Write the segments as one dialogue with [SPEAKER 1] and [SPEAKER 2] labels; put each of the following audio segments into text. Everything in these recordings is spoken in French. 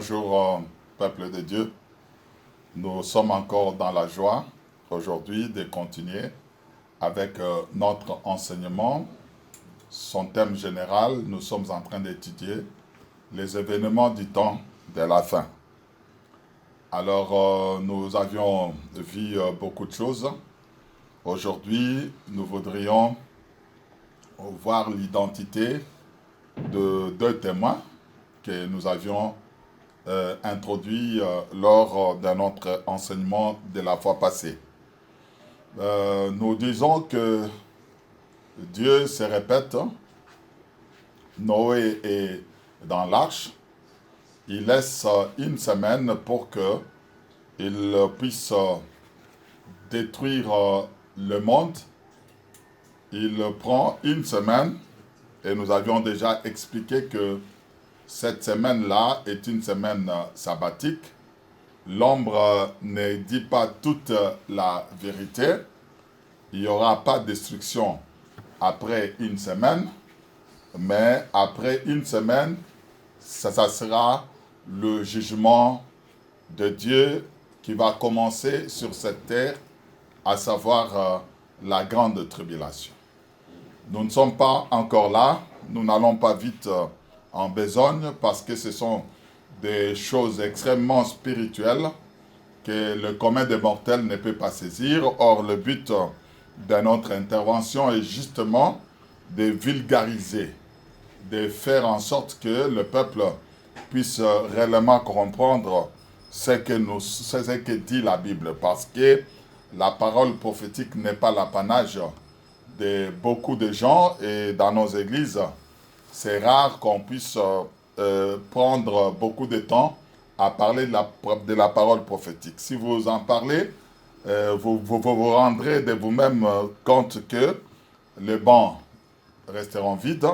[SPEAKER 1] Bonjour, peuple de Dieu. Nous sommes encore dans la joie aujourd'hui de continuer avec notre enseignement. Son thème général, nous sommes en train d'étudier les événements du temps de la fin. Alors, nous avions vu beaucoup de choses. Aujourd'hui, nous voudrions voir l'identité de deux témoins que nous avions introduit lors de notre enseignement de la fois passée. Nous disons que Dieu se répète. Noé est dans l'arche. Il laisse une semaine pour qu'il puisse détruire le monde. Il prend une semaine et nous avions déjà expliqué que cette semaine-là est une semaine sabbatique. L'ombre ne dit pas toute la vérité. Il n'y aura pas de destruction après une semaine, mais après une semaine, ça sera le jugement de Dieu qui va commencer sur cette terre, à savoir la grande tribulation. Nous ne sommes pas encore là, nous n'allons pas vite en besogne parce que ce sont des choses extrêmement spirituelles que le commun des mortels ne peut pas saisir. Or, le but de notre intervention est justement de vulgariser, de faire en sorte que le peuple puisse réellement comprendre ce que dit la Bible. Parce que la parole prophétique n'est pas l'apanage de beaucoup de gens et dans nos églises, c'est rare qu'on puisse prendre beaucoup de temps à parler de la parole prophétique. Si vous en parlez, vous rendrez de vous-même compte que les bancs resteront vides.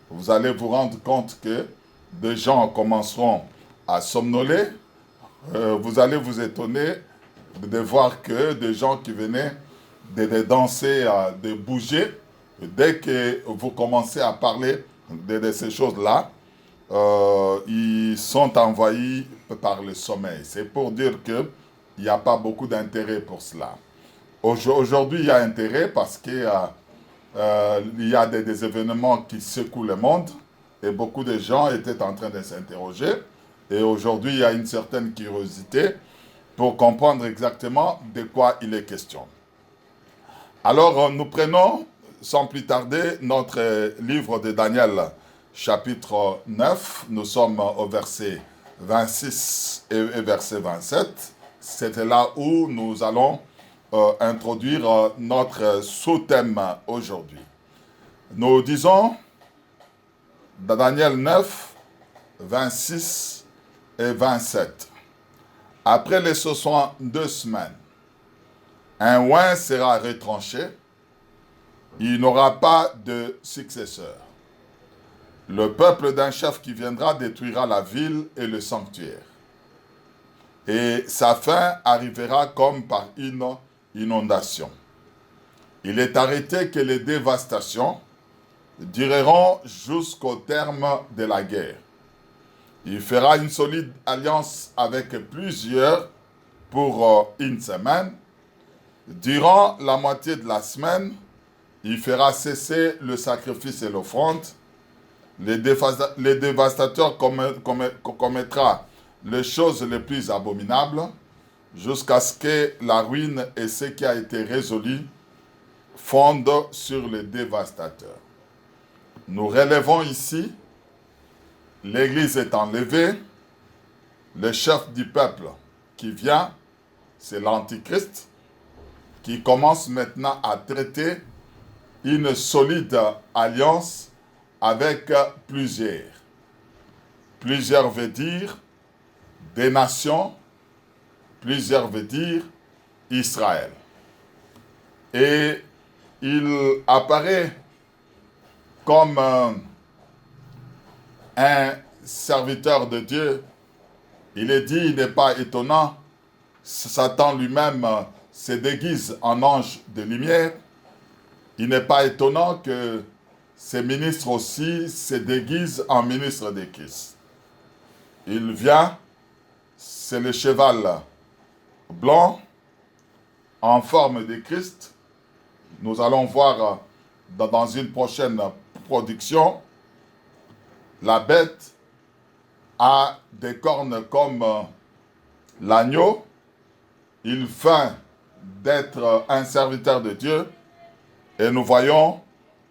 [SPEAKER 1] Vous allez vous rendre compte que des gens commenceront à somnoler. Vous allez vous étonner de voir que des gens qui venaient de danser, de bouger, dès que vous commencez à parler de ces choses-là, ils sont envahis par le sommeil. C'est pour dire qu'il n'y a pas beaucoup d'intérêt pour cela. Aujourd'hui, il y a intérêt parce que il y a des événements qui secouent le monde et beaucoup de gens étaient en train de s'interroger. Et aujourd'hui, il y a une certaine curiosité pour comprendre exactement de quoi il est question. Alors, nous prenons sans plus tarder notre livre de Daniel, chapitre 9. Nous sommes au verset 26 et verset 27. C'est là où nous allons introduire notre sous-thème aujourd'hui. Nous disons dans Daniel 9, 26 et 27. Après les 62 semaines, un oint sera retranché, il n'aura pas de successeur. Le peuple d'un chef qui viendra détruira la ville et le sanctuaire. Et sa fin arrivera comme par une inondation. Il est arrêté que les dévastations dureront jusqu'au terme de la guerre. Il fera une solide alliance avec plusieurs pour une semaine. Durant la moitié de la semaine, il fera cesser le sacrifice et l'offrande. Les dévastateurs commettra les choses les plus abominables jusqu'à ce que la ruine et ce qui a été résolu fondent sur les dévastateurs. Nous relevons ici, l'Église est enlevée, le chef du peuple qui vient, c'est l'Antichrist, qui commence maintenant à traiter une solide alliance avec plusieurs. Plusieurs veut dire des nations, plusieurs veut dire Israël. Et il apparaît comme un serviteur de Dieu. Il est dit, il n'est pas étonnant, Satan lui-même se déguise en ange de lumière. Il n'est pas étonnant que ses ministres aussi se déguisent en ministres de Christ. Il vient c'est le cheval blanc en forme de Christ. Nous allons voir dans une prochaine production. La bête a des cornes comme l'agneau. Il feint d'être un serviteur de Dieu. Et nous voyons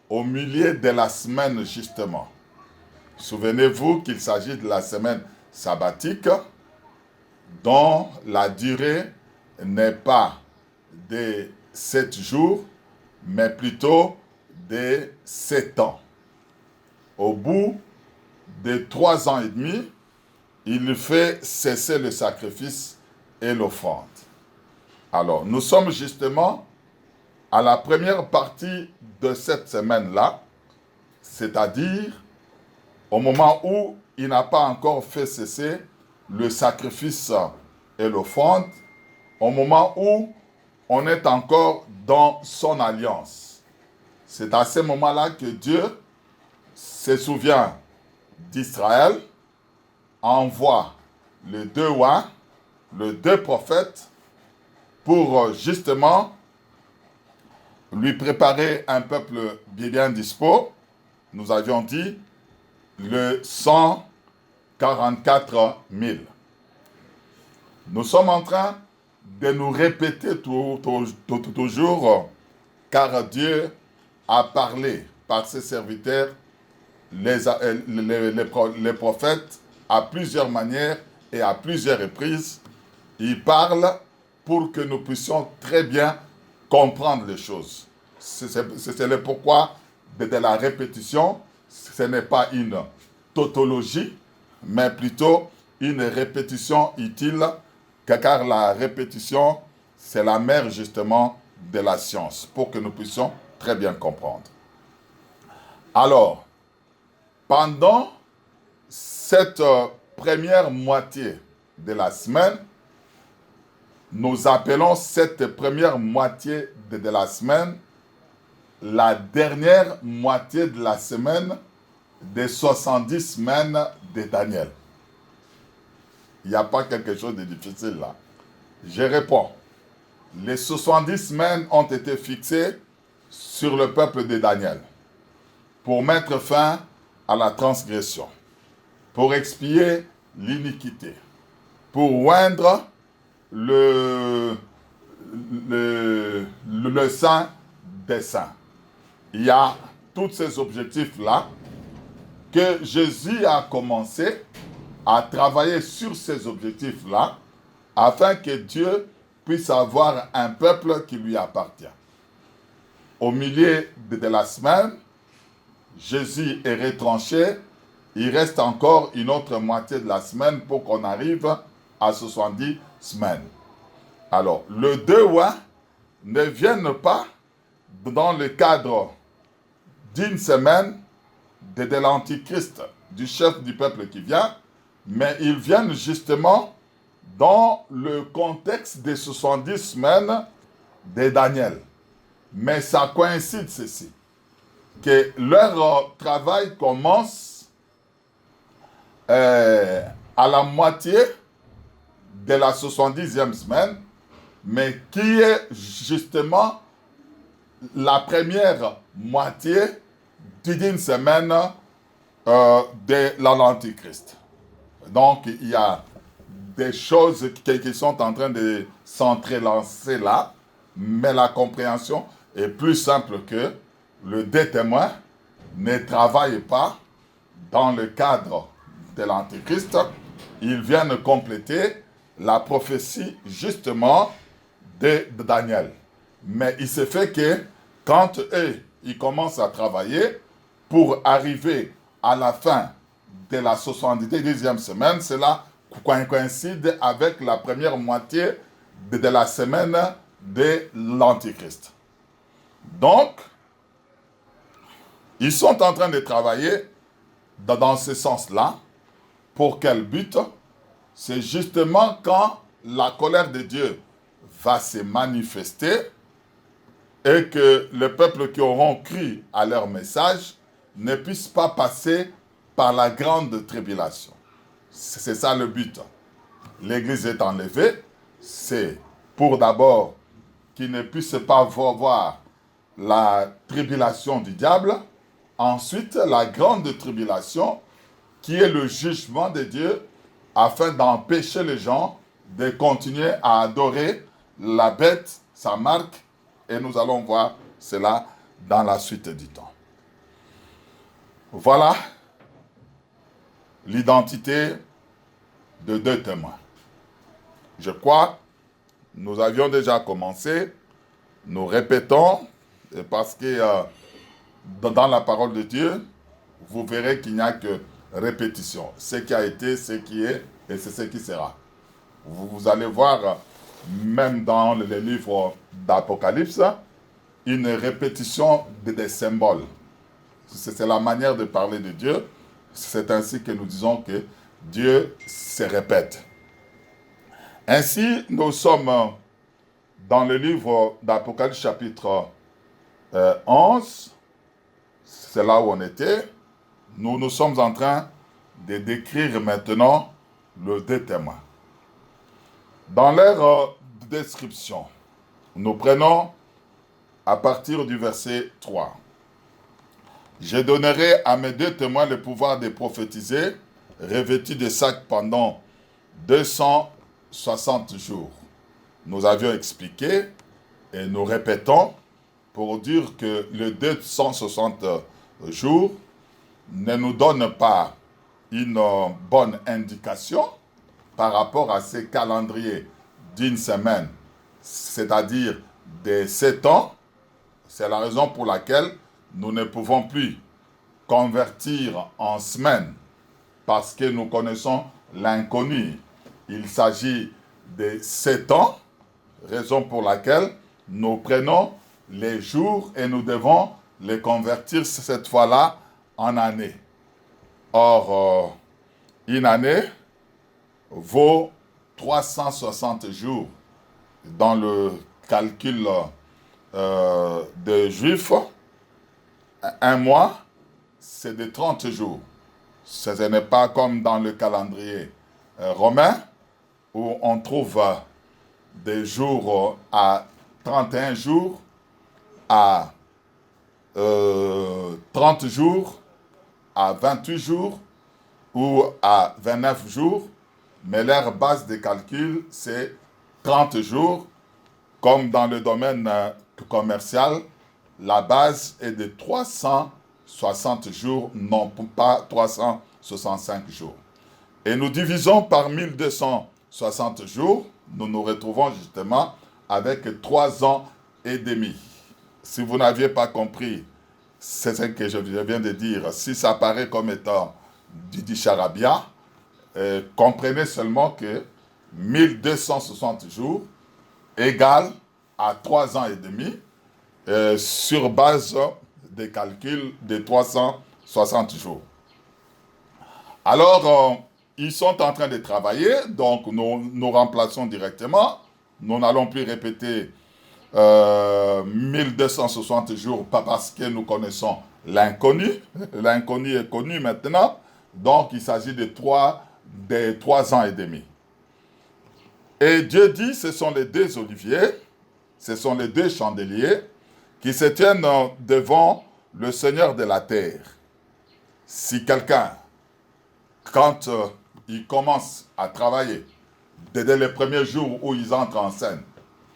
[SPEAKER 1] au milieu de la semaine justement. Souvenez-vous qu'il s'agit de la semaine sabbatique dont la durée n'est pas de 7 jours, mais plutôt de 7 ans. Au bout de 3 ans et demi, il fait cesser le sacrifice et l'offrande. Alors, nous sommes justement à la première partie de cette semaine-là, c'est-à-dire au moment où il n'a pas encore fait cesser le sacrifice et l'offrande, au moment où on est encore dans son alliance. C'est à ce moment-là que Dieu se souvient d'Israël, envoie les 2 rois, les 2 prophètes, pour justement lui préparer un peuple bien dispo. Nous avions dit le 144 000. Nous sommes en train de nous répéter toujours, car Dieu a parlé par ses serviteurs, les prophètes, à plusieurs manières et à plusieurs reprises. Il parle pour que nous puissions très bien comprendre les choses. C'est le pourquoi de la répétition. Ce n'est pas une tautologie, mais plutôt une répétition utile, car la répétition, c'est la mère justement de la science, pour que nous puissions très bien comprendre. Alors, pendant cette première moitié de la semaine, nous appelons cette première moitié de la semaine la dernière moitié de la semaine des 70 semaines de Daniel. Il n'y a pas quelque chose de difficile là. Je réponds. Les 70 semaines ont été fixées sur le peuple de Daniel pour mettre fin à la transgression, pour expier l'iniquité, pour oindre le saint des saints. Il y a tous ces objectifs-là que Jésus a commencé à travailler sur ces objectifs-là afin que Dieu puisse avoir un peuple qui lui appartient. Au milieu de la semaine, Jésus est retranché. Il reste encore une autre moitié de la semaine pour qu'on arrive à 70 semaines. Alors, les 2 rois ne viennent pas dans le cadre d'une semaine de l'Antichrist, du chef du peuple qui vient, mais ils viennent justement dans le contexte des 70 semaines de Daniel. Mais ça coïncide ceci, que leur travail commence à la moitié de la 70e semaine, mais qui est justement la première moitié d'une semaine de l'Antichrist. Donc, il y a des choses qui sont en train de s'entrelancer là, mais la compréhension est plus simple que le 2 témoins ne travaillent pas dans le cadre de l'Antichrist. Ils viennent compléter la prophétie justement de Daniel. Mais il se fait que quand eux, ils commencent à travailler pour arriver à la fin de la 72e semaine, cela coïncide avec la première moitié de la semaine de l'Antichrist. Donc, ils sont en train de travailler dans ce sens-là. Pour quel but? C'est justement quand la colère de Dieu va se manifester et que les peuples qui auront cru à leur message ne puissent pas passer par la grande tribulation. C'est ça le but. l'Église est enlevée, c'est pour d'abord qu'ils ne puissent pas voir la tribulation du diable, ensuite la grande tribulation qui est le jugement de Dieu afin d'empêcher les gens de continuer à adorer la bête, sa marque, et nous allons voir cela dans la suite du temps. Voilà l'identité de deux témoins. Je crois, nous avions déjà commencé, nous répétons, parce que dans la parole de Dieu, vous verrez qu'il n'y a que répétition. Ce qui a été, ce qui est, et c'est ce qui sera. Vous allez voir, même dans les livres d'Apocalypse, une répétition des symboles. C'est la manière de parler de Dieu. C'est ainsi que nous disons que Dieu se répète. Ainsi, nous sommes dans le livre d'Apocalypse chapitre 11. C'est là où on était. Nous sommes en train de décrire maintenant le deux témoins. Dans leur description, nous prenons à partir du verset 3. Je donnerai à mes deux témoins le pouvoir de prophétiser, revêtus de sacs pendant 260 jours. Nous avions expliqué et nous répétons pour dire que le 260 jours ne nous donne pas une bonne indication par rapport à ces calendriers d'une semaine, c'est-à-dire des 7 ans. C'est la raison pour laquelle nous ne pouvons plus convertir en semaines parce que nous connaissons l'inconnu. Il s'agit de 7 ans, raison pour laquelle nous prenons les jours et nous devons les convertir cette fois-là en années. Or, une année vaut 360 jours dans le calcul des Juifs. Un mois, c'est de 30 jours. Ce n'est pas comme dans le calendrier romain où on trouve des jours à 31 jours, à 30 jours, à 28 jours ou à 29 jours, mais leur base de calcul, c'est 30 jours. Comme dans le domaine commercial, la base est de 360 jours, non pas 365 jours. Et nous divisons par 1260 jours, nous nous retrouvons justement avec 3 ans et demi. Si vous n'aviez pas compris, c'est ce que je viens de dire, si ça paraît comme étant du charabia, comprenez seulement que 1260 jours égale à 3 ans et demi sur base des calculs de 360 jours. Alors, ils sont en train de travailler, donc nous remplaçons directement. Nous n'allons plus répéter 1260 jours, pas parce que nous connaissons l'inconnu. L'inconnu est connu maintenant. Donc, il s'agit de 3 ans et demi. Et Dieu dit, ce sont les deux oliviers, ce sont les deux chandeliers qui se tiennent devant le Seigneur de la terre. Si quelqu'un, quand il commence à travailler, dès les premiers jours où ils entrent en scène,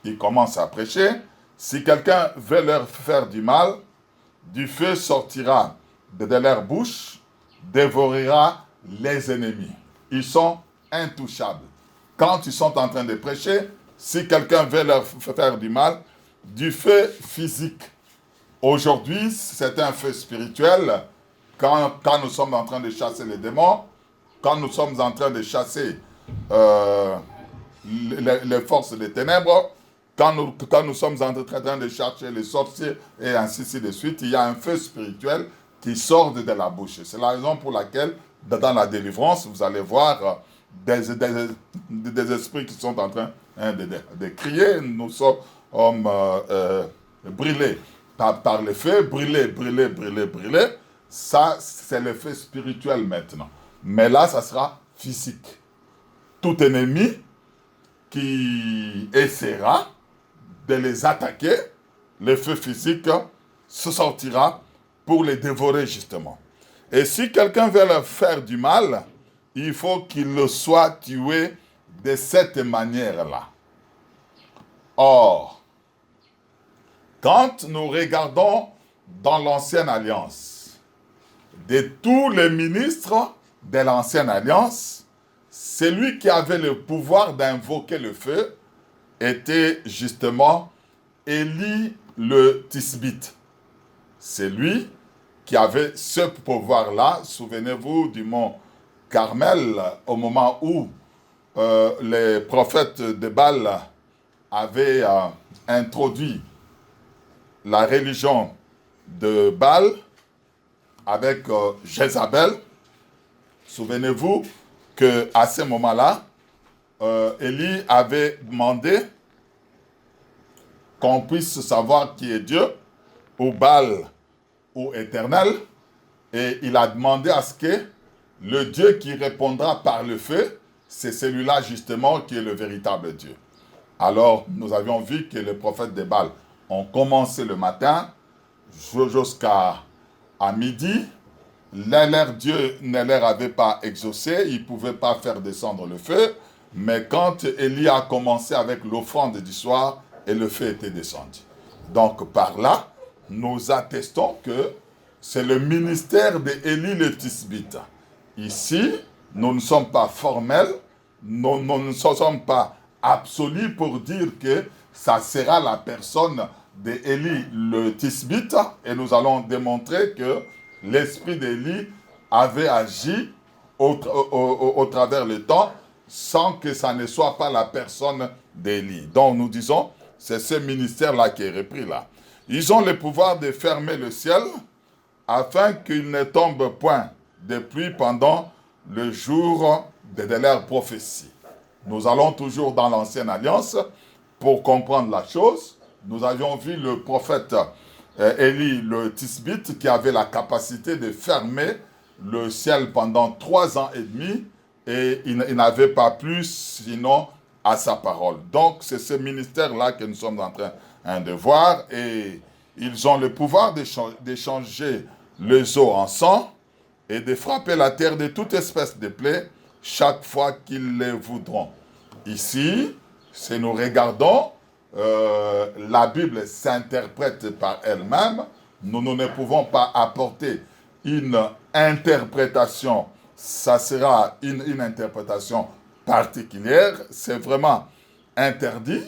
[SPEAKER 1] il commence à prêcher, si quelqu'un veut leur faire du mal, du feu sortira de leur bouche, dévorera les ennemis. Ils sont intouchables. Quand ils sont en train de prêcher, si quelqu'un veut leur faire du mal, du feu physique. Aujourd'hui, c'est un feu spirituel. Quand nous sommes en train de chasser les démons, quand nous sommes en train de chasser les forces des ténèbres, quand nous sommes en train de chercher les sorciers et ainsi de suite, il y a un feu spirituel qui sort de la bouche. C'est la raison pour laquelle, dans la délivrance, vous allez voir des esprits qui sont en train de crier. Nous sommes brûlés par le feu, brûlés. Ça, c'est le feu spirituel maintenant. Mais là, ça sera physique. tout ennemi qui essaiera de les attaquer, le feu physique se sortira pour les dévorer justement. Et si quelqu'un veut leur faire du mal, il faut qu'il le soit tué de cette manière-là. Or, quand nous regardons dans l'Ancienne Alliance, de tous les ministres de l'Ancienne Alliance, celui qui avait le pouvoir d'invoquer le feu était justement Élie le Tisbite. C'est lui qui avait ce pouvoir-là. Souvenez-vous du mont Carmel, au moment où les prophètes de Baal avaient introduit la religion de Baal avec Jézabel. Souvenez-vous qu'à ce moment-là, Élie avait demandé qu'on puisse savoir qui est Dieu, ou Baal, ou Éternel, et il a demandé à ce que le Dieu qui répondra par le feu, c'est celui-là justement qui est le véritable Dieu. Alors, nous avions vu que les prophètes de Baal ont commencé le matin jusqu'à midi. Leur Dieu ne leur avait pas exaucé, ils ne pouvaient pas faire descendre le feu, mais quand Élie a commencé avec l'offrande du soir, et le feu était descendu. Donc par là, nous attestons que c'est le ministère d'Élie le Tisbite. Ici, nous ne sommes pas formels, nous ne sommes pas absolus pour dire que ça sera la personne d'Élie le Tisbite, et nous allons démontrer que l'esprit d'Élie avait agi au travers le temps sans que ça ne soit pas la personne d'Élie. Donc nous disons, c'est ce ministère-là qui est repris là. Ils ont le pouvoir de fermer le ciel afin qu'il ne tombe point de pluie pendant le jour de leur prophétie. Nous allons toujours dans l'Ancienne Alliance pour comprendre la chose. Nous avions vu le prophète Élie le Tisbite qui avait la capacité de fermer le ciel pendant 3 ans et demi et il n'avait pas plus sinon à sa parole. Donc c'est ce ministère-là que nous sommes en train de voir et ils ont le pouvoir d'échanger les eaux en sang et de frapper la terre de toute espèce de plaie chaque fois qu'ils le voudront. Ici, si nous regardons, la Bible s'interprète par elle-même. Nous ne pouvons pas apporter une interprétation. Ça sera une interprétation particulière. C'est vraiment interdit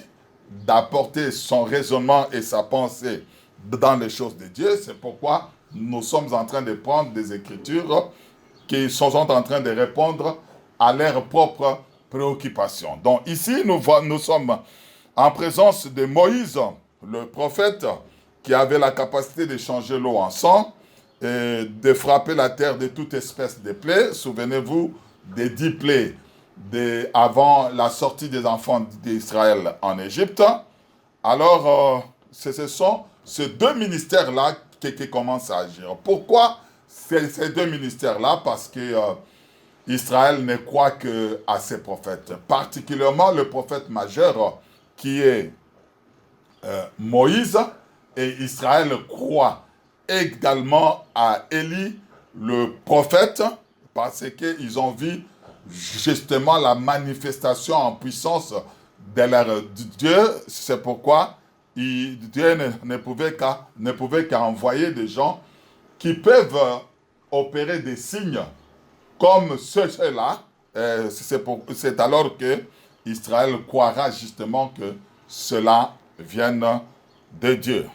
[SPEAKER 1] d'apporter son raisonnement et sa pensée dans les choses de Dieu. C'est pourquoi nous sommes en train de prendre des écritures qui sont en train de répondre à leurs propres préoccupations. Donc ici, nous sommes en présence de Moïse, le prophète, qui avait la capacité de changer l'eau en sang, et de frapper la terre de toute espèce de plaies. Souvenez-vous des 10 plaies avant la sortie des enfants d'Israël en Égypte. Alors, ce sont ces 2 ministères-là qui commencent à agir. Pourquoi ces 2 ministères-là? Parce que Israël ne croit qu'à ses prophètes. Particulièrement le prophète majeur qui est Moïse, et Israël croit également à Élie, le prophète, parce qu'ils ont vu justement la manifestation en puissance de leur Dieu. C'est pourquoi Dieu ne pouvait qu'envoyer des gens qui peuvent opérer des signes comme ceux-là. C'est alors que Israël croira justement que cela vienne de Dieu.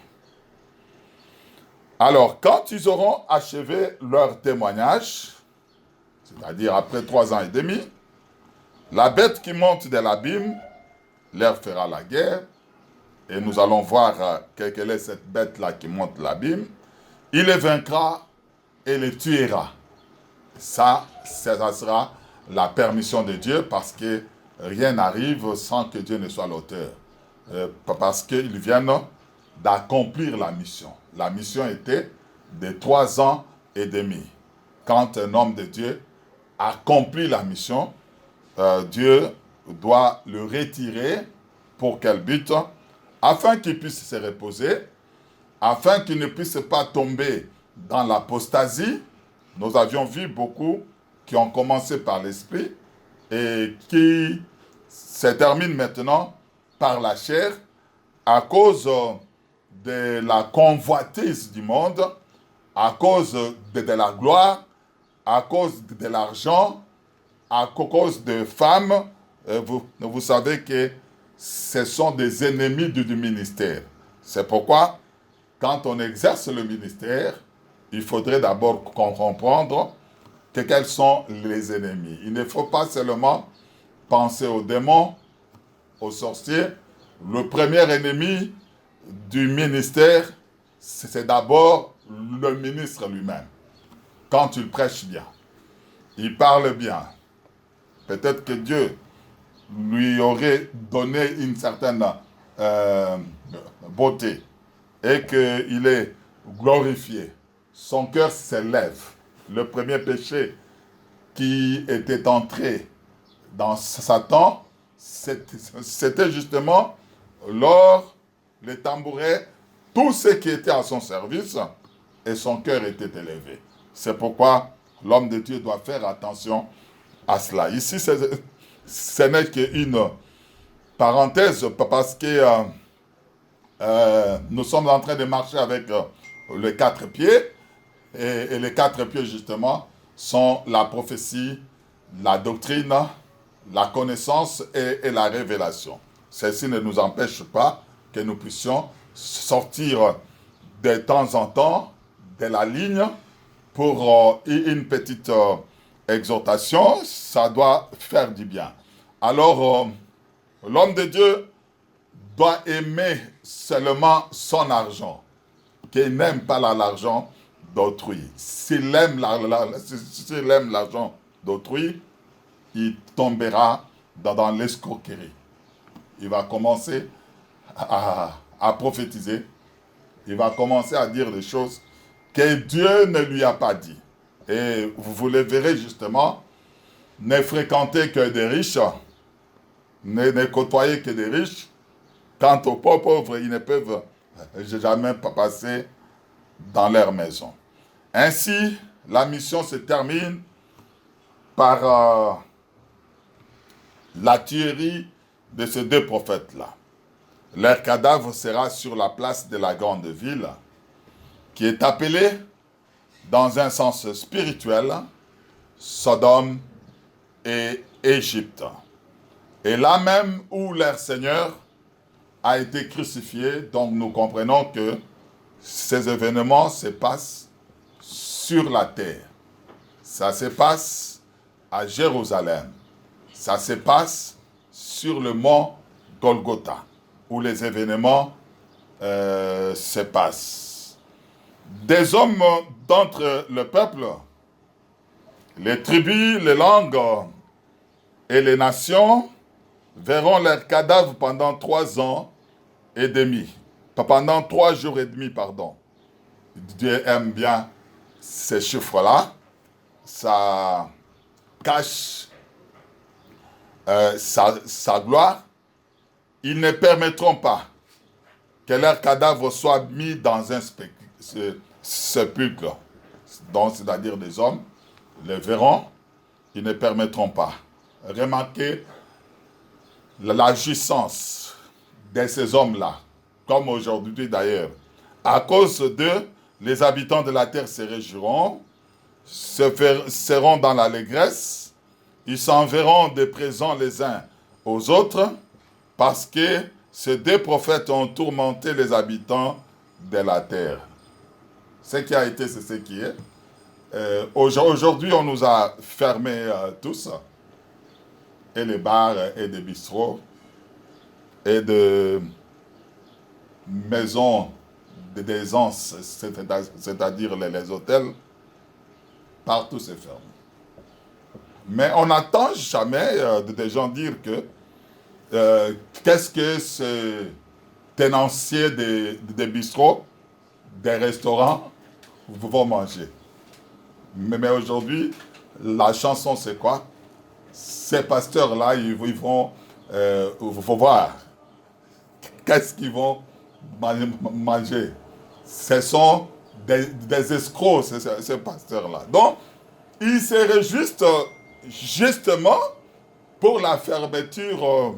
[SPEAKER 1] Alors, quand ils auront achevé leur témoignage, c'est-à-dire après 3 ans et demi, la bête qui monte de l'abîme leur fera la guerre, et nous allons voir quelle est cette bête-là qui monte de l'abîme. Il les vaincra et les tuera. Ça sera la permission de Dieu, parce que rien n'arrive sans que Dieu ne soit l'auteur. Parce qu'ils viennent d'accomplir la mission. La mission était de 3 ans et demi. Quand un homme de Dieu accomplit la mission, Dieu doit le retirer. Pour quel but? Afin qu'il puisse se reposer, afin qu'il ne puisse pas tomber dans l'apostasie. Nous avions vu beaucoup qui ont commencé par l'esprit et qui se terminent maintenant par la chair à cause de la convoitise du monde, à cause de la gloire, à cause de l'argent, à cause de femmes. Vous savez que ce sont des ennemis du ministère. C'est pourquoi, quand on exerce le ministère, il faudrait d'abord comprendre quels sont les ennemis. Il ne faut pas seulement penser aux démons, aux sorciers. Le premier ennemi du ministère, c'est d'abord le ministre lui-même. Quand il prêche bien, il parle bien. Peut-être que Dieu lui aurait donné une certaine beauté et qu'il est glorifié. Son cœur s'élève. Le premier péché qui était entré dans Satan, c'était justement l'or, les tambourets, tout ce qui était à son service, et son cœur était élevé. C'est pourquoi l'homme de Dieu doit faire attention à cela. Ici, ce n'est qu'une parenthèse, parce que nous sommes en train de marcher avec les 4 pieds, et les 4 pieds, justement, sont la prophétie, la doctrine, la connaissance et la révélation. Ceci ne nous empêche pas que nous puissions sortir de temps en temps de la ligne pour une petite exhortation. Ça doit faire du bien. Alors, l'homme de Dieu doit aimer seulement son argent, qu'il n'aime pas l'argent d'autrui. S'il aime l'argent d'autrui, il tombera dans l'escroquerie. Il va commencer à prophétiser. Il va commencer à dire des choses que Dieu ne lui a pas dit. Et vous le verrez justement, ne fréquentez que des riches, ne côtoyez que des riches. Quant aux pauvres, ils ne peuvent jamais passer dans leur maison. Ainsi, la mission se termine par la tuerie de ces 2 prophètes-là. Leur cadavre sera sur la place de la grande ville, qui est appelée, dans un sens spirituel, Sodome et Égypte. Et là même où leur Seigneur a été crucifié, donc nous comprenons que ces événements se passent sur la terre. Ça se passe à Jérusalem. Ça se passe sur le mont Golgotha, où les événements se passent. Des hommes d'entre le peuple, les tribus, les langues et les nations verront leurs cadavres pendant 3 ans et demi. Pendant 3 jours et demi, pardon. Dieu aime bien ces chiffres-là. Ça cache sa gloire. Ils ne permettront pas que leurs cadavres soient mis dans un sépulcre. Donc, c'est-à-dire des hommes les verront, ils ne permettront pas. Remarquez la jouissance de ces hommes-là, comme aujourd'hui d'ailleurs. À cause d'eux, les habitants de la terre se réjouiront, seront dans l'allégresse, ils s'enverront des présents les uns aux autres, parce que ces 2 prophètes ont tourmenté les habitants de la terre. Ce qui a été, c'est ce qui est. Aujourd'hui, on nous a fermés tous, et les bars, et des bistrots, et de maisons d'aisance, c'est-à-dire les hôtels, partout c'est fermé. Mais on n'entend jamais des gens dire que qu'est-ce que ce tenancier des bistrots, des restaurants, vont manger. Mais aujourd'hui, la chanson c'est quoi? ces pasteurs-là, ils vont voir qu'est-ce qu'ils vont manger. Ce sont des escrocs, ces pasteurs-là. Donc, ils se réjouissent justement pour la fermeture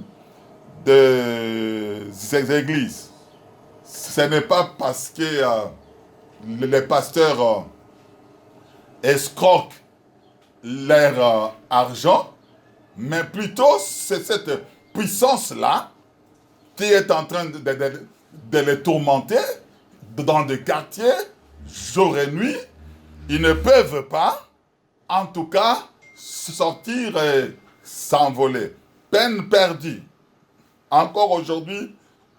[SPEAKER 1] de ces églises. Ce n'est pas parce que les pasteurs escroquent leur argent, mais plutôt c'est cette puissance-là qui est en train de les tourmenter dans des quartiers, jour et nuit. Ils ne peuvent pas, en tout cas, sortir et s'envoler. Peine perdue. Encore aujourd'hui,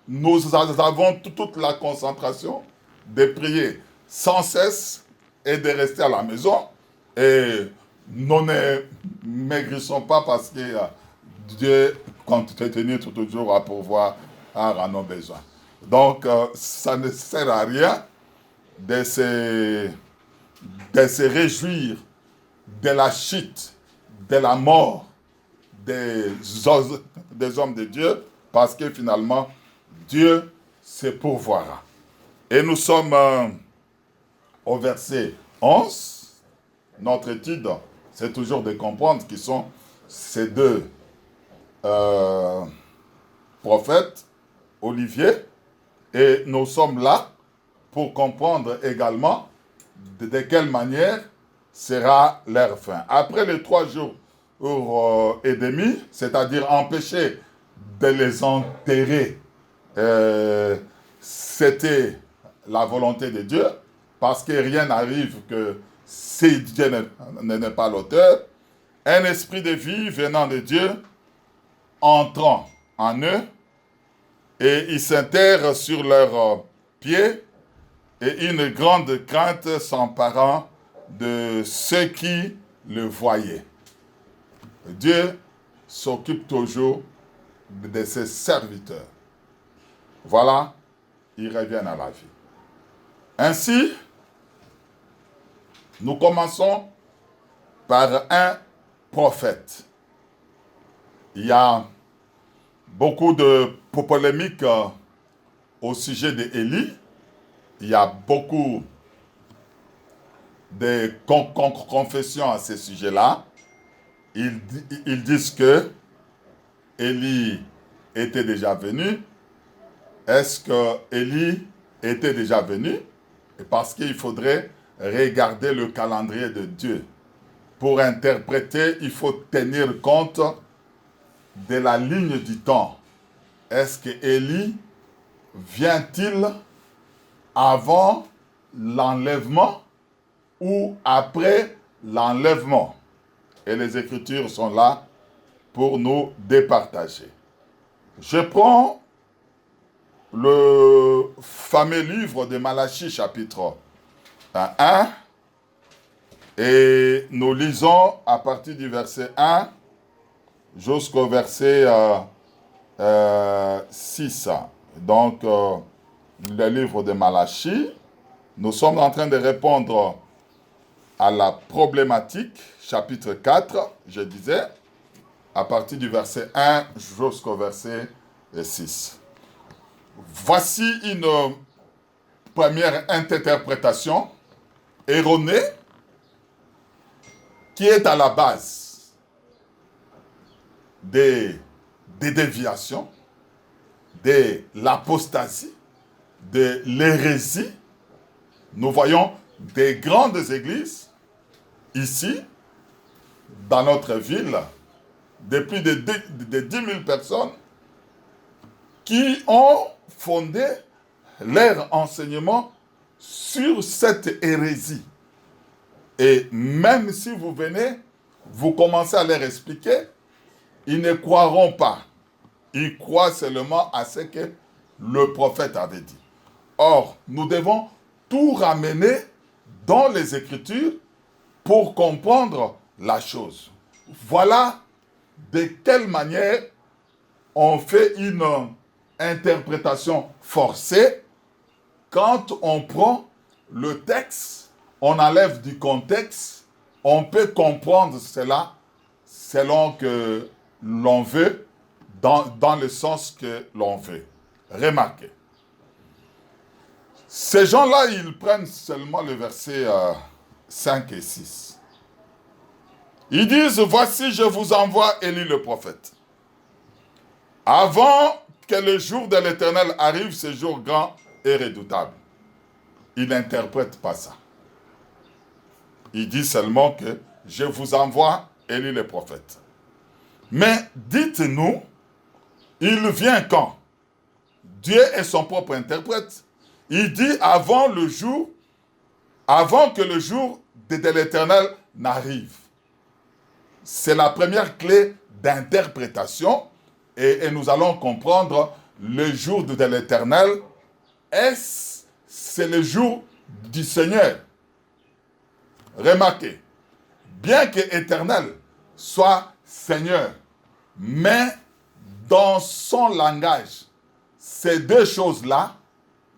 [SPEAKER 1] nous avons toute la concentration de prier sans cesse et de rester à la maison. Et nous ne maigrissons pas parce que Dieu continue toujours à pourvoir à nos besoins. Donc, ça ne sert à rien de se réjouir de la chute, de la mort des hommes de Dieu, parce que finalement, Dieu se pourvoira. Et nous sommes au verset 11. Notre étude, c'est toujours de comprendre qui sont ces deux prophètes, Olivier, et nous sommes là pour comprendre également de quelle manière sera leur fin. Après les 3 jours et demi, c'est-à-dire empêcher de les enterrer, c'était la volonté de Dieu, parce que rien n'arrive que si Dieu n'est pas l'auteur. Un esprit de vie venant de Dieu, entrant en eux, et ils s'enterrent sur leurs pieds, et une grande crainte s'emparant de ceux qui le voyaient. Dieu s'occupe toujours de ses serviteurs. Voilà, ils reviennent à la vie. Ainsi, nous commençons par un prophète. Il y a beaucoup de polémiques au sujet d'Élie. Il y a beaucoup de confessions à ce sujet-là. Ils disent que Élie était déjà venu. Est-ce que Élie était déjà venu? Parce qu'il faudrait regarder le calendrier de Dieu. Pour interpréter, il faut tenir compte de la ligne du temps. Est-ce que Élie vient-il avant l'enlèvement ou après l'enlèvement? Et les Écritures sont là pour nous départager. Je prends le fameux livre de Malachie, chapitre 1, et nous lisons à partir du verset 1 jusqu'au verset 6. Donc, le livre de Malachie, nous sommes en train de répondre à la problématique, chapitre 4, je disais, à partir du verset 1 jusqu'au verset 6. Voici une première interprétation erronée qui est à la base des déviations, de l'apostasie, de l'hérésie. Nous voyons des grandes églises ici, dans notre ville, de plus de 10 000 personnes qui ont fondé leur enseignement sur cette hérésie. Et même si vous venez, vous commencez à leur expliquer, ils ne croiront pas. Ils croient seulement à ce que le prophète avait dit. Or, nous devons tout ramener dans les Écritures pour comprendre la chose. Voilà de quelle manière on fait une interprétation forcée quand on prend le texte, on enlève du contexte, on peut comprendre cela selon que l'on veut, dans le sens que l'on veut. Remarquez. Ces gens-là, ils prennent seulement le verset 5 et 6. Ils disent, voici, je vous envoie Élie le prophète. Avant que le jour de l'Éternel arrive, ce jour grand et redoutable. Il n'interprète pas ça. Il dit seulement que je vous envoie Élie le prophète. Mais dites-nous, il vient quand? Dieu est son propre interprète. Il dit avant que le jour de l'Éternel n'arrive. C'est la première clé d'interprétation et nous allons comprendre le jour de l'Éternel. C'est le jour du Seigneur. Remarquez, bien que Éternel soit Seigneur, mais dans son langage, ces deux choses-là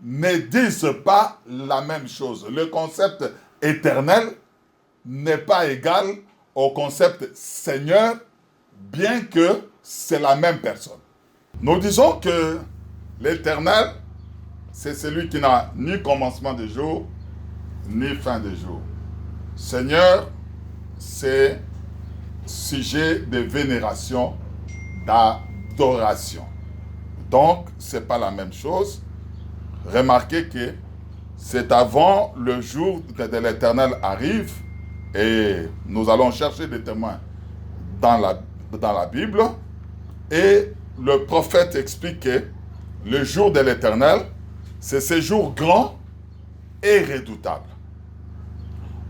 [SPEAKER 1] ne disent pas la même chose. Le concept éternel n'est pas égal au concept Seigneur, bien que c'est la même personne. Nous disons que l'Éternel, c'est celui qui n'a ni commencement de jour, ni fin de jour. Seigneur, c'est sujet de vénération, d'adoration. Donc, ce n'est pas la même chose. Remarquez que c'est avant le jour de l'Éternel arrive, et nous allons chercher des témoins dans la Bible, et le prophète explique que le jour de l'Éternel, c'est ce jour grand et redoutable.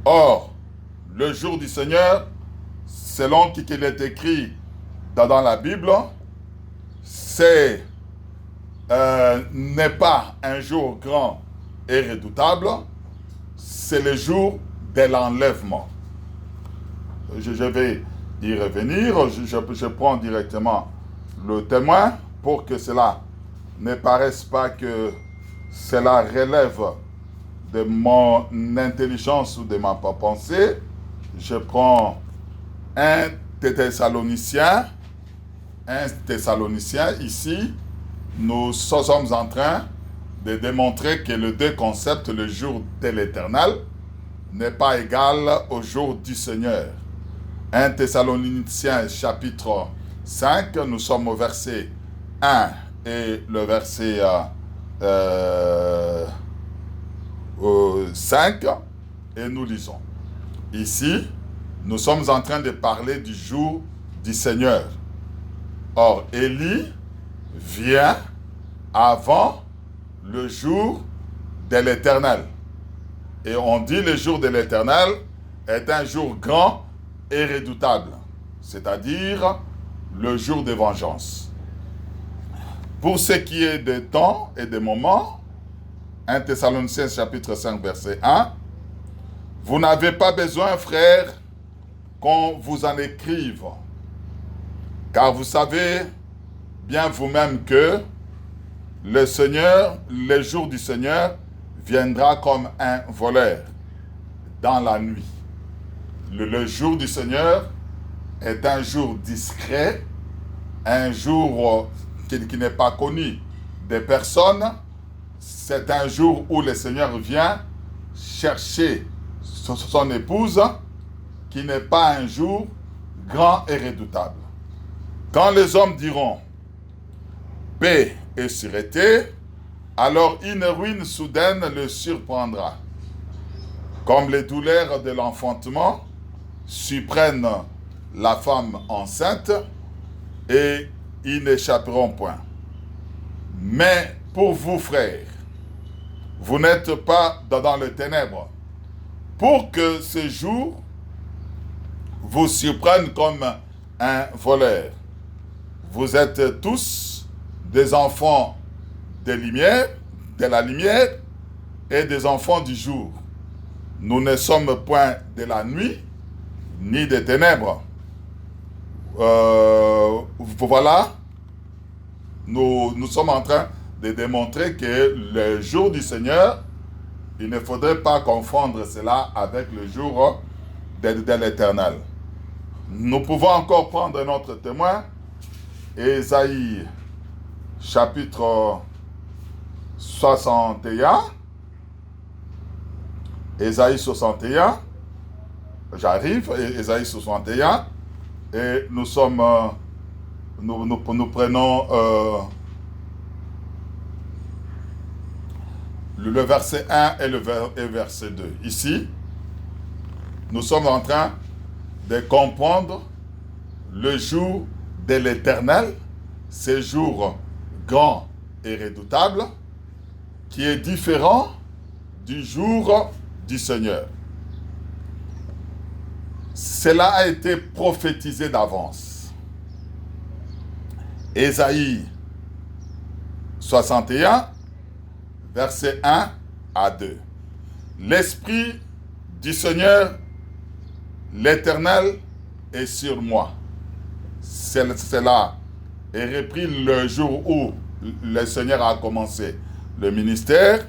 [SPEAKER 1] Or, le jour du Seigneur, selon qu'il est écrit dans la Bible, n'est pas un jour grand et redoutable, c'est le jour de l'enlèvement. Je vais y revenir, je prends directement le témoin pour que cela ne paraisse pas que cela relève de mon intelligence ou de ma pensée. Je prends un Thessaloniciens ici. Nous sommes en train de démontrer que les deux concepts, le jour de l'Éternel, n'est pas égal au jour du Seigneur. 1 Thessaloniciens chapitre 5, nous sommes au verset 1 et le verset 5, et nous lisons. Ici, nous sommes en train de parler du jour du Seigneur. Or, Élie vient avant le jour de l'Éternel. Et on dit le jour de l'Éternel est un jour grand et redoutable, c'est-à-dire le jour de vengeance. Pour ce qui est de temps et de moments, 1 Thessaloniciens chapitre 5 verset 1, vous n'avez pas besoin, frères, qu'on vous en écrive, car vous savez bien vous-même que le jour du Seigneur viendra comme un voleur dans la nuit. Le jour du Seigneur est un jour discret, un jour qui n'est pas connu des personnes. C'est un jour où le Seigneur vient chercher son épouse, qui n'est pas un jour grand et redoutable. Quand les hommes diront paix et sûreté, alors une ruine soudaine le surprendra. Comme les douleurs de l'enfantement surprennent la femme enceinte, et ils n'échapperont point. Mais pour vous, frères, vous n'êtes pas dans les ténèbres, pour que ce jour vous surprenne comme un voleur. Vous êtes tous des enfants de la lumière et des enfants du jour. Nous ne sommes point de la nuit, ni des ténèbres. Voilà, nous sommes en train de démontrer que le jour du Seigneur, il ne faudrait pas confondre cela avec le jour de l'Éternel. Nous pouvons encore prendre un autre témoin. Ésaïe, chapitre 61. Ésaïe 61. J'arrive, Ésaïe 61. Et nous sommes... nous prenons le verset 1 et le verset 2. Ici, nous sommes en train de comprendre le jour de l'Éternel, ce jour grand et redoutable, qui est différent du jour du Seigneur. Cela a été prophétisé d'avance. Ésaïe 61, versets 1 à 2. L'Esprit du Seigneur, l'Éternel, est sur moi. Cela est repris le jour où le Seigneur a commencé le ministère,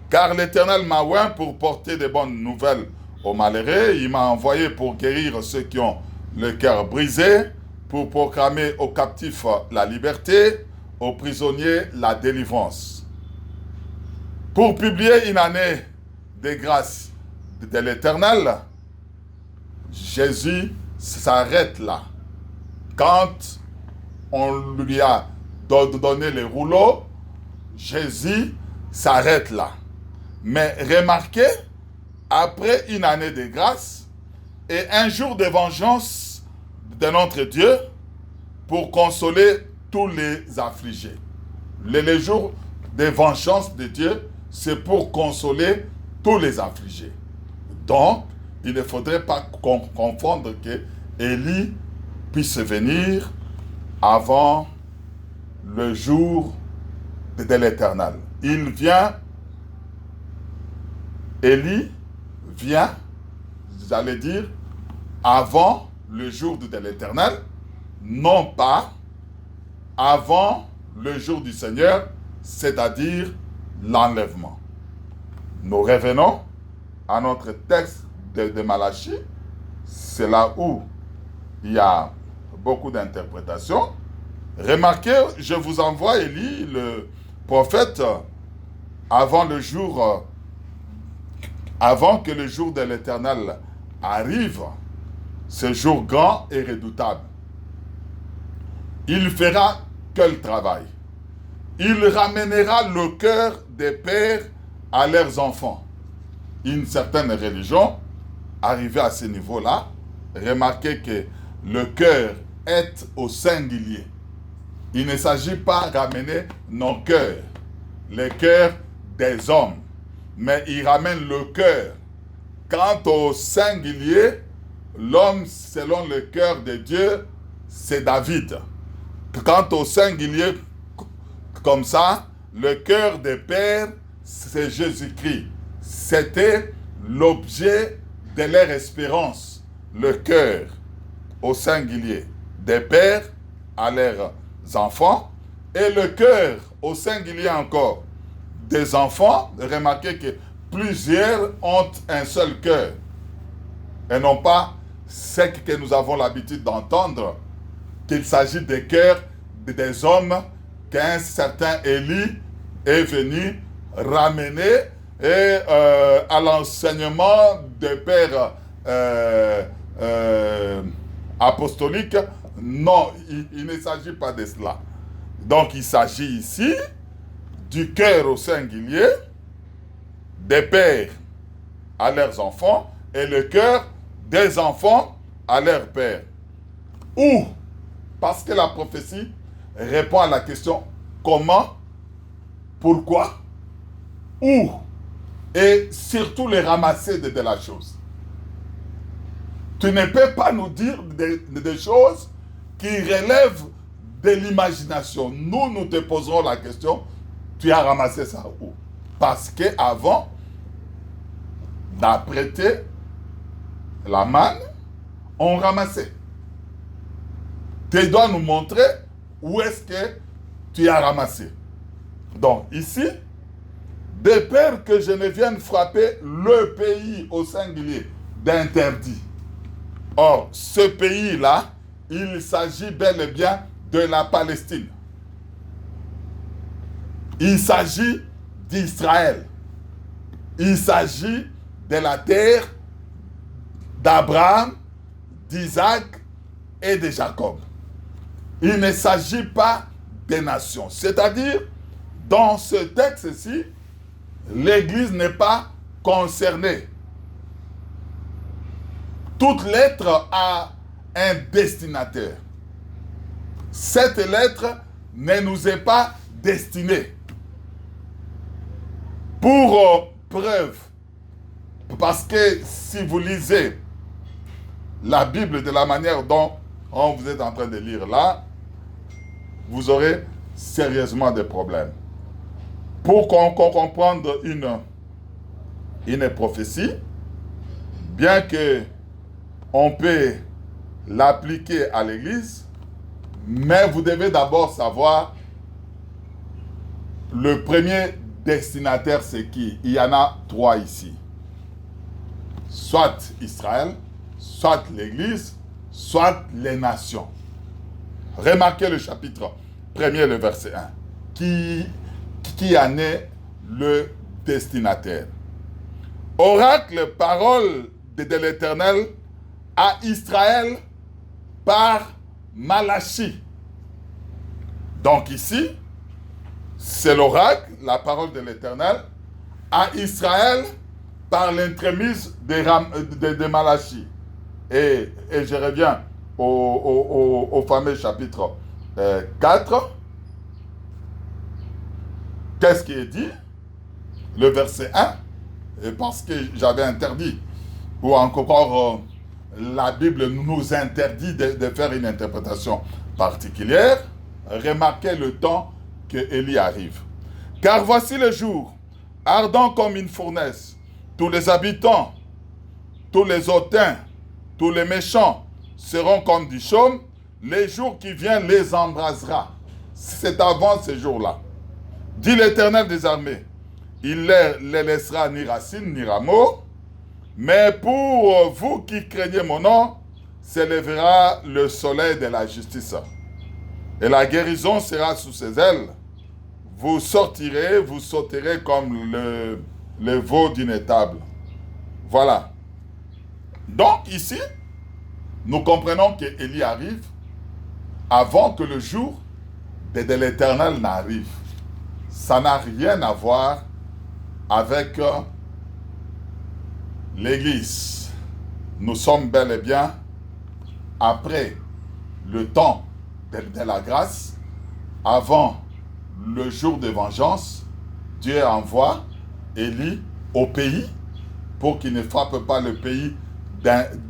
[SPEAKER 1] car l'Éternel m'a oint pour porter de bonnes nouvelles aux malheureux. Il m'a envoyé pour guérir ceux qui ont le cœur brisé, pour proclamer aux captifs la liberté, aux prisonniers la délivrance, pour publier une année de grâce de l'Éternel. Jésus s'arrête là. Quand on lui a donné les rouleaux, Jésus s'arrête là. Mais remarquez, après une année de grâce et un jour de vengeance de notre Dieu pour consoler tous les affligés. Les jours de vengeance de Dieu, c'est pour consoler tous les affligés. Donc, il ne faudrait pas confondre que Élie puisse venir avant le jour de l'Éternel. Il vient, Élie vient, j'allais dire, avant le jour de l'Éternel, non pas avant le jour du Seigneur, c'est-à-dire l'enlèvement. Nous revenons à notre texte de Malachie. C'est là où il y a beaucoup d'interprétations. Remarquez, je vous envoie Élie, le prophète, avant que le jour de l'Éternel arrive, ce jour grand et redoutable. Il fera quel travail? Il ramènera le cœur des pères à leurs enfants. Une certaine religion, arrivée à ce niveau-là, remarquez que le cœur est au singulier. Il ne s'agit pas de ramener nos cœurs, les cœurs des hommes, mais il ramène le cœur. Quant au singulier, l'homme selon le cœur de Dieu, c'est David. Quant au singulier, comme ça, le cœur des pères, c'est Jésus-Christ. C'était l'objet de leur espérance, le cœur au singulier des pères à leurs enfants et le cœur au singulier encore des enfants. Remarquez que plusieurs ont un seul cœur et non pas ce que nous avons l'habitude d'entendre, qu'il s'agit des cœurs des hommes qu'un certain Élie est venu ramener et à l'enseignement des pères apostoliques. Non, il ne s'agit pas de cela. Donc il s'agit ici du cœur au singulier, des pères à leurs enfants et le cœur des enfants à leurs pères. Où? Parce que la prophétie répond à la question comment, pourquoi, où, et surtout les ramasser de la chose. Tu ne peux pas nous dire des choses qui relèvent de l'imagination. Nous te poserons la question, tu as ramassé ça où? Parce qu'avant d'apprêter la manne, on ramassait. Tu dois nous montrer où est-ce que tu as ramassé. Donc ici, de peur que je ne vienne frapper le pays au singulier d'interdit. Or, ce pays-là, il s'agit bel et bien de la Palestine. Il s'agit d'Israël. Il s'agit de la terre d'Abraham, d'Isaac et de Jacob. Il ne s'agit pas des nations. C'est-à-dire, dans ce texte-ci, l'Église n'est pas concernée. Toute lettre a un destinataire. Cette lettre ne nous est pas destinée. Pour preuve, parce que si vous lisez la Bible de la manière dont vous êtes en train de lire là, vous aurez sérieusement des problèmes. Pour qu'on comprenne une prophétie, bien que on peut l'appliquer à l'Église, mais vous devez d'abord savoir le premier destinataire c'est qui? Il y en a trois ici. Soit Israël, soit l'Église, soit les nations. Remarquez le chapitre 1er, le verset 1. Qui en est le destinataire? Oracle, parole de l'Éternel à Israël par Malachie. Donc ici, c'est l'oracle, la parole de l'Éternel, à Israël par l'entremise de Malachie. Et je reviens au fameux chapitre 4. Qu'est-ce qui est dit? Le verset 1, parce que j'avais interdit, ou encore la Bible nous interdit de faire une interprétation particulière. Remarquez le temps que Élie arrive. Car voici le jour, ardent comme une fournaise. Tous les habitants, tous les hautains, tous les méchants seront comme du chaume. Les jours qui viennent les embrasera. C'est avant ces jours-là. Dit l'Éternel des armées. Il les laissera ni racines ni rameaux. Mais pour vous qui craignez mon nom, s'élèvera le soleil de la justice. Et la guérison sera sous ses ailes. Vous sortirez, vous sauterez comme le veau d'une étable. Voilà. Donc ici, nous comprenons qu'Élie arrive avant que le jour de l'Éternel n'arrive. Ça n'a rien à voir avec l'Église. Nous sommes bel et bien après le temps de la grâce, avant le jour de vengeance. Dieu envoie Élie au pays pour qu'il ne frappe pas le pays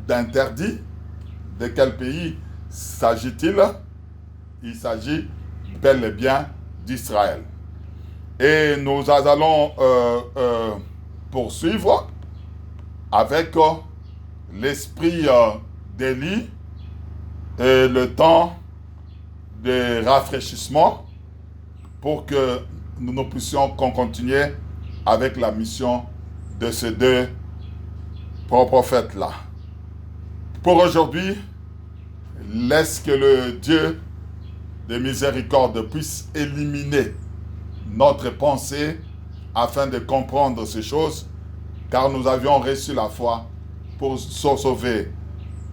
[SPEAKER 1] d'interdit. De quel pays s'agit-il? Il s'agit bel et bien d'Israël. Et nous allons poursuivre avec l'esprit d'Élie et le temps de rafraîchissement pour que nous puissions continuer avec la mission de ces deux prophètes-là. Pour aujourd'hui, laisse que le Dieu de miséricorde puisse éliminer notre pensée afin de comprendre ces choses, car nous avions reçu la foi pour sauver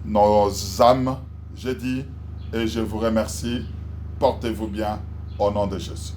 [SPEAKER 1] nos âmes. Je dis et je vous remercie. Portez-vous bien au nom de Jésus.